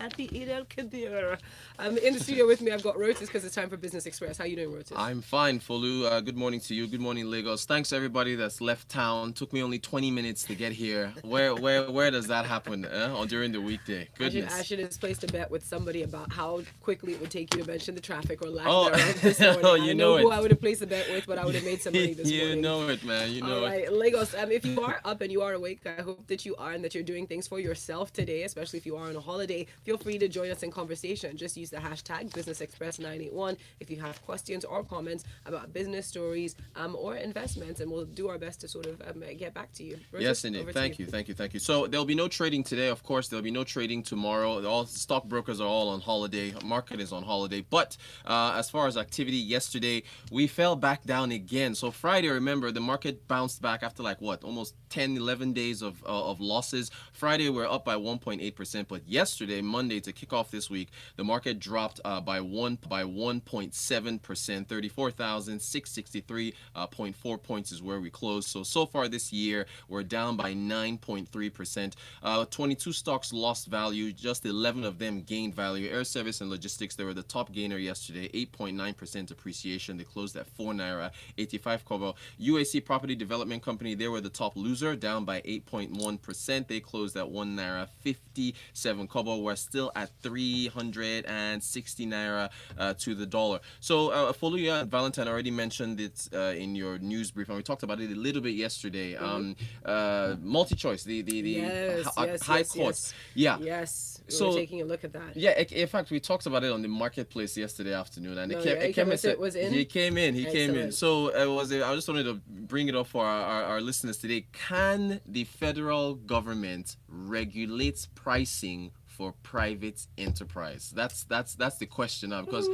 at the Eid al Kadir. In the studio with me, I've got Rotus because it's time for Business Express. How you doing, Rotus? I'm fine, Folu. Good morning to you. Good morning, Lagos. Thanks everybody that's left town. Took me only 20 minutes to get here. Where does that happen? Or during the weekday? I Goodness. should have placed a bet with somebody about how quickly it would take you to mention the traffic or lack Oh, thereof this oh, morning. I you don't know know who it. I would have placed a bet with, but I would have made some money this You morning. know it, man. You All know it. right, Lagos. If you are up and you are awake, I hope that you are and that you're doing things for yourself today, especially if you are on a holiday. Feel free to join us in conversation. Just use the hashtag BusinessExpress981 if you have questions or comments about business stories or investments, and we'll do our best to sort of get back to you. Rotus, Yes, indeed. over to Thank you, thank you, thank you. So there'll be no trading today. Of course, there'll be no trading tomorrow. All stockbrokers are all on holiday. Market is on holiday. But as far as activity yesterday, we fell back down again. So Friday, remember, the market bounced back after like what, almost 10, 11 days of losses. Friday, we're up by 1.8%. But yesterday, Monday, to kick off this week, the market dropped by 1.7%. 34,663.4 points is where we closed. So far this year, we're down by 9.3%. 22 stocks lost value, just 11 of them gained value. Air service and logistics, they were the top gainer yesterday, 8.9% appreciation. They closed at 4 naira 85 kobo. UAC Property Development Company, they were the top loser, down by 8.1%. They closed at 1 naira 57 kobo. We're still at 360 naira to the dollar. So Folu and Valentine already mentioned it in your news brief, and we talked about it a little bit yesterday. Multi-choice, the high court. Yes. Yeah. Yes. So We're taking a look at that. yeah, in fact, we talked about it on the marketplace yesterday afternoon, and it came in. Was in. He came in. He came in. Excellent. So I just wanted to bring it up for our listeners today. Can the federal government regulate pricing for private enterprise? That's the question now, because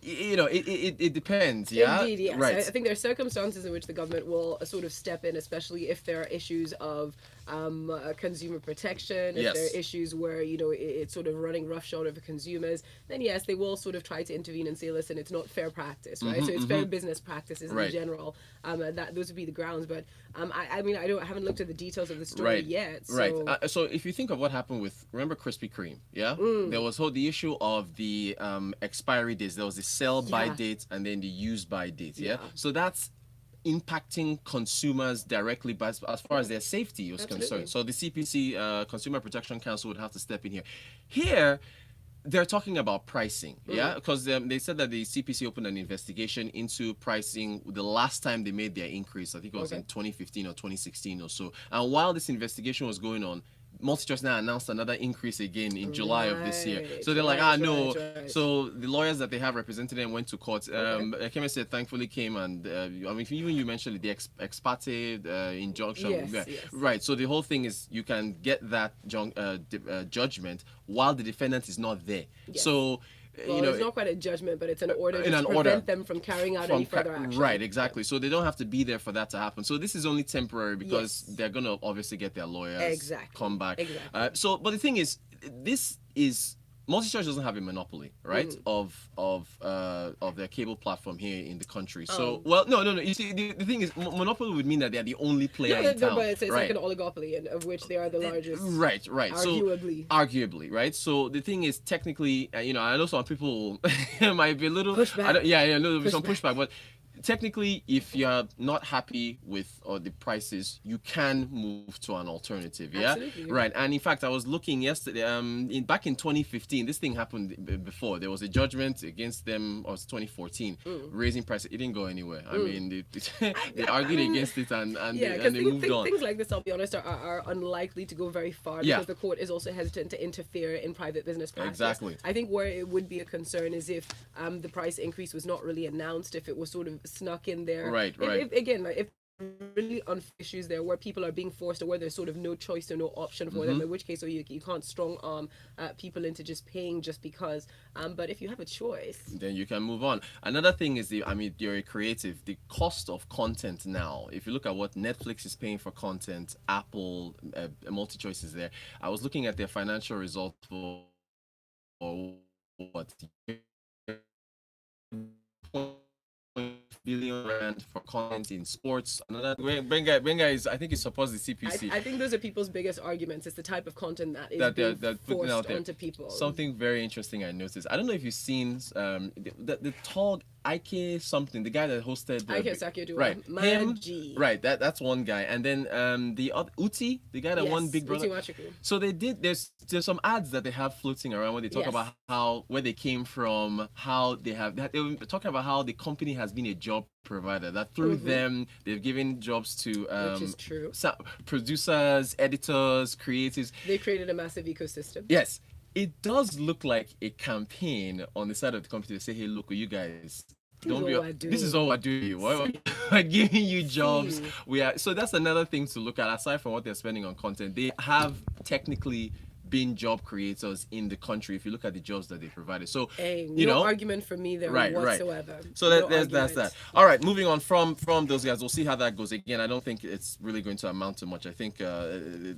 it depends. Yeah. Indeed, yes. Right. I think there are circumstances in which the government will sort of step in, especially if there are issues of consumer protection, if Yes. there are issues where, it's sort of running roughshod over consumers, then yes, they will sort of try to intervene and say, listen, it's not fair practice, right? So it's fair business practices Right. in general. Those would be the grounds. But I mean, I haven't looked at the details of the story yet. So. Right. So if you think of what happened with, remember Krispy Kreme, yeah? There was the issue of the expiry dates. There was the sell by Yeah. date and then the use by date, yeah? Yeah. So that's impacting consumers directly, but as far as their safety was Absolutely. concerned. So the CPC, Consumer Protection Council, would have to step in here. Here, they're talking about pricing, yeah, because they said that the CPC opened an investigation into pricing the last time they made their increase. I think it was in 2015 or 2016 or so. And while this investigation was going on, MultiChoice now announced another increase again in July of this year. So they're like, no. Right. So the lawyers that they have represented them went to court. Kemi said thankfully came, and I mean, even you mentioned the ex parte injunction. Yes, Yeah. yes. Right. So the whole thing is you can get that judgment while the defendant is not there. Yes. So Well, it's not quite a judgment, but it's an order in to an prevent order them from carrying out any further action. Right, exactly. So they don't have to be there for that to happen. So this is only temporary because Yes. they're going to obviously get their lawyers, Exactly. come back. Exactly. But the thing is, this is MultiChoice doesn't have a monopoly, right, of their cable platform here in the country. So, well, no. You see, the thing is, monopoly would mean that they're the only player in town. But it's right? like an oligopoly, of which they are the largest. Right. Arguably. So arguably, right? So the thing is, technically, I know some people might be a little Pushback. There'll be some pushback, but technically, if you're not happy with the prices, you can move to an alternative. Yeah, Absolutely. right. And in fact, I was looking yesterday. Back in 2015, this thing happened before. There was a judgment against them, or it was 2014, raising prices. It didn't go anywhere. I mean, they argued against it and they moved on. Things like this, I'll be honest, are unlikely to go very far because the court is also hesitant to interfere in private business practice. Exactly. I think where it would be a concern is if the price increase was not really announced, if it was sort of snuck in there. Right. If really unfair issues there where people are being forced or where there's sort of no choice or no option for them, in which case you can't strong arm people into just paying just because. But if you have a choice, then you can move on. Another thing is you're a creative. The cost of content now, if you look at what Netflix is paying for content, Apple, MultiChoice is there. I was looking at their financial results for what billion rand for content in sports. Another Benga is, I think, he supports the CPC. I think those are people's biggest arguments. It's the type of content that is They're being putting out forced there. onto people. Something very interesting I noticed. I don't know if you've seen the tall Ike something, the guy that hosted Ike Sakiodua, right, him, G. right. That's one guy, and then the other Uti, the guy that won Big Brother. Uti Wachiku. So they did. There's some ads that they have floating around where they talk Yes. about how where they came from, how they were talking about how the company has been a job provider, that through them they've given jobs to Which is true. producers, editors, creatives. They created a massive ecosystem. Yes, it does look like a campaign on the side of the company to say, hey, look, you guys, this is all we're doing. We're giving you jobs. So that's another thing to look at. Aside from what they're spending on content, they have technically been job creators in the country if you look at the jobs that they provided. So no argument for me there whatsoever. Right. So that's that. All right, moving on from those guys, we'll see how that goes. Again, I don't think it's really going to amount to much. I think they'll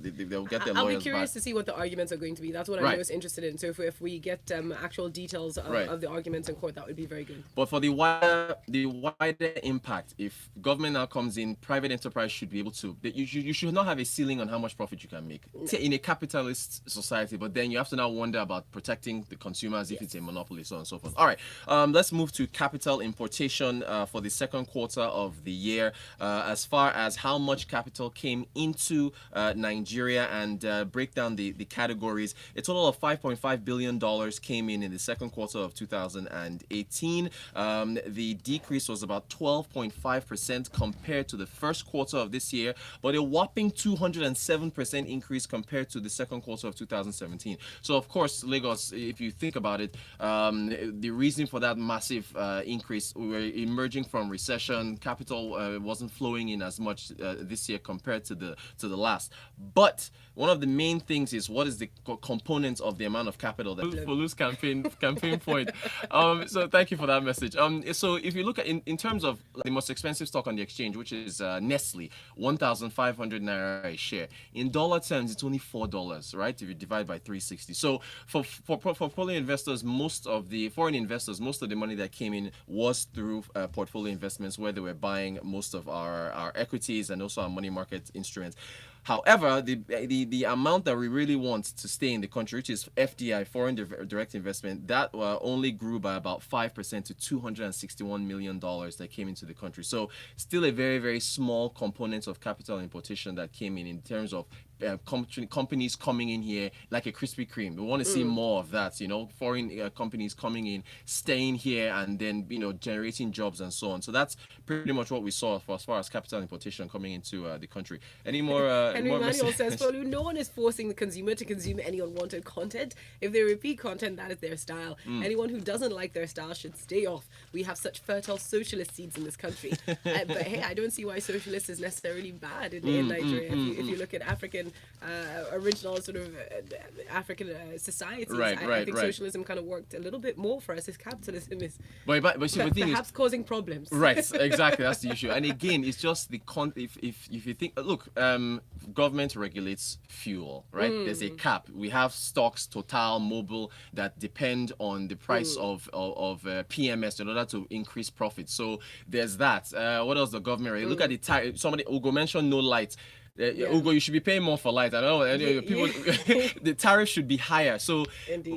get their lawyers back. I'll be curious to see what the arguments are going to be. That's what I'm most interested in. So if we get actual details of the arguments in court, that would be very good. But for the wider impact, if government now comes in, private enterprise should be able to. You should not have a ceiling on how much profit you can make in a capitalist society. But then you have to now wonder about protecting the consumers if it's a monopoly, so on and so forth. All right, let's move to capital importation for the second quarter of the year. As far as how much capital came into Nigeria and break down the categories, a total of $5.5 billion came in the second quarter of 2018. The decrease was about 12.5% compared to the first quarter of this year, but a whopping 207% increase compared to the second quarter of 2017. So, of course, Lagos, if you think about it, the reason for that massive increase, we were emerging from recession. Capital wasn't flowing in as much this year compared to the last. But one of the main things is what is the component of the amount of capital that Folu's campaign point. So thank you for that message. So if you look at in terms of the most expensive stock on the exchange, which is Nestle, 1,500 naira a share. In dollar terms, it's only $4, right? If you divide by 360. So for portfolio investors, most of the foreign investors, most of the money that came in was through portfolio investments where they were buying most of our equities and also our money market instruments. However, the amount that we really want to stay in the country, which is FDI, foreign direct investment, that only grew by about 5% to $261 million that came into the country. So still a very, very small component of capital importation that came in terms of companies coming in here like a Krispy Kreme. We want to see more of that, foreign companies coming in, staying here, and then, generating jobs and so on. So that's pretty much what we saw as far as capital importation coming into the country. Any more? Henry Manuel says, Folu, no one is forcing the consumer to consume any unwanted content. If they repeat content, that is their style. Anyone who doesn't like their style should stay off. We have such fertile socialist seeds in this country. But hey, I don't see why socialist is necessarily bad in Nigeria. If you look at African original sort of African societies, I think socialism kind of worked a little bit more for us as capitalism is perhaps causing problems. Right, exactly, that's the issue. And again, it's just if you think, look, government regulates fuel, right? There's a cap. We have stocks, Total, Mobil, that depend on the price of PMS in order to increase profits. So there's that. What else the government regulates? Look at the tariff. Somebody Ugo mentioned no light. Ugo, you should be paying more for light. I don't know. People, the tariff should be higher. So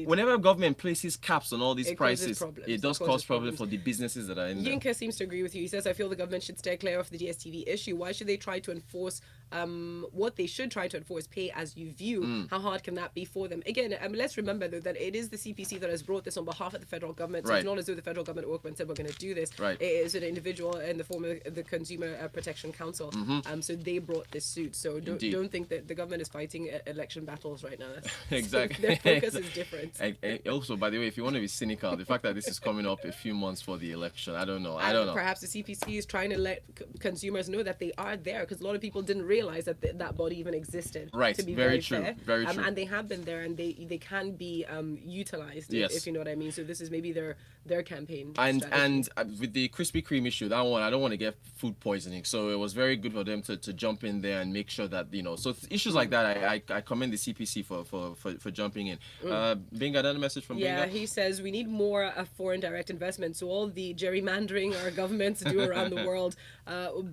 whenever government places caps on all these prices, it does cause problems for the businesses that are in there. Yinka seems to agree with you. He says, I feel the government should stay clear of the DSTV issue. Why should they try to enforce what they should try to enforce, pay as you view? How hard can that be for them? Again, let's remember, though, that it is the CPC that has brought this on behalf of the federal government. So it's not as though the federal government woke up and said, we're going to do this. It is an individual in the form of the Consumer Protection Council. So they brought this suit. So don't think that the government is fighting election battles right now. Exactly. Their focus is different. And also, by the way, if you want to be cynical, the fact that this is coming up a few months for the election, I don't know. Perhaps the CPC is trying to let consumers know that they are there, because a lot of people didn't realize realize that that body even existed. Right. To be Very very true. fair. Very true. And they have been there, and they can be utilized. Yes. If you know what I mean. So this is maybe their campaign. And strategy. with the Krispy Kreme issue, that one I don't want to get food poisoning. So it was very good for them to jump in there and make sure that so issues like that, I commend the CPC for jumping in. Binga, another message from Yeah, Binga. he says we need more foreign direct investment. So all the gerrymandering our governments do around the world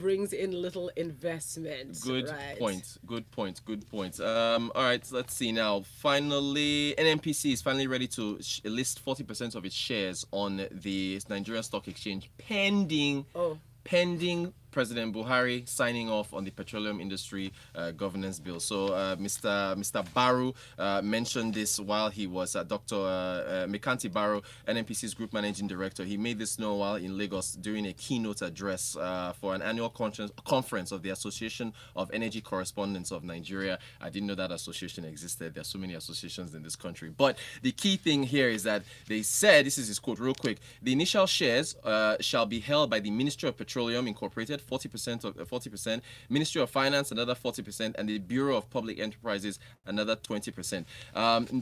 brings in little investment. Good right? point. Good point. Good point. All right, so let's see now. Finally, NNPC is finally ready to list 40% of its shares on the Nigerian Stock Exchange, pending President Buhari signing off on the petroleum industry governance bill. So Mr. Baru mentioned this while he was at Dr. Mekanti Baru, NNPC's group managing director. He made this known while in Lagos during a keynote address for an annual conference of the Association of Energy Correspondents of Nigeria. I didn't know that association existed. There are so many associations in this country. But the key thing here is that they said, this is his quote real quick, the initial shares shall be held by the Ministry of Petroleum Incorporated, 40%, Ministry of Finance, another 40%, and the Bureau of Public Enterprises, another 20%.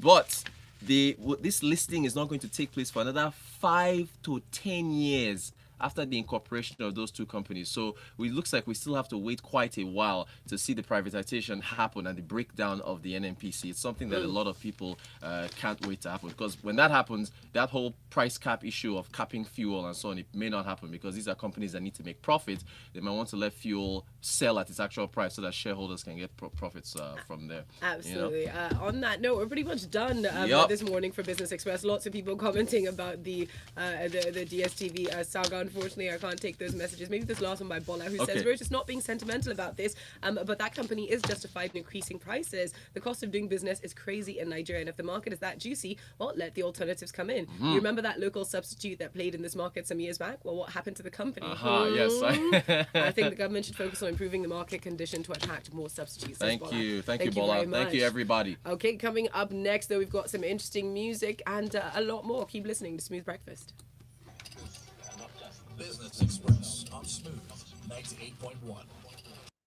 But this listing is not going to take place for another 5 to 10 years after the incorporation of those two companies. So it looks like we still have to wait quite a while to see the privatization happen and the breakdown of the NNPC. It's something that a lot of people can't wait to happen, because when that happens, that whole price cap issue of capping fuel and so on, it may not happen, because these are companies that need to make profit. They might want to let fuel sell at its actual price so that shareholders can get profits from there. Absolutely. On that note, we're pretty much done this morning for Business Express. Lots of people commenting about the DSTV saga. Unfortunately, I can't take those messages. Maybe this last one by Bola, who says, Rotus not being sentimental about this, but that company is justified in increasing prices. The cost of doing business is crazy in Nigeria, and if the market is that juicy, well, let the alternatives come in. You remember that local substitute that played in this market some years back? Well, what happened to the company? Yes. I think the government should focus on improving the market condition to attract more substitutes. Thank you, Bola. Thank you, everybody. Okay, coming up next, though, we've got some interesting music and a lot more. Keep listening to Smooth Breakfast. Business Express on Smooth 98.1.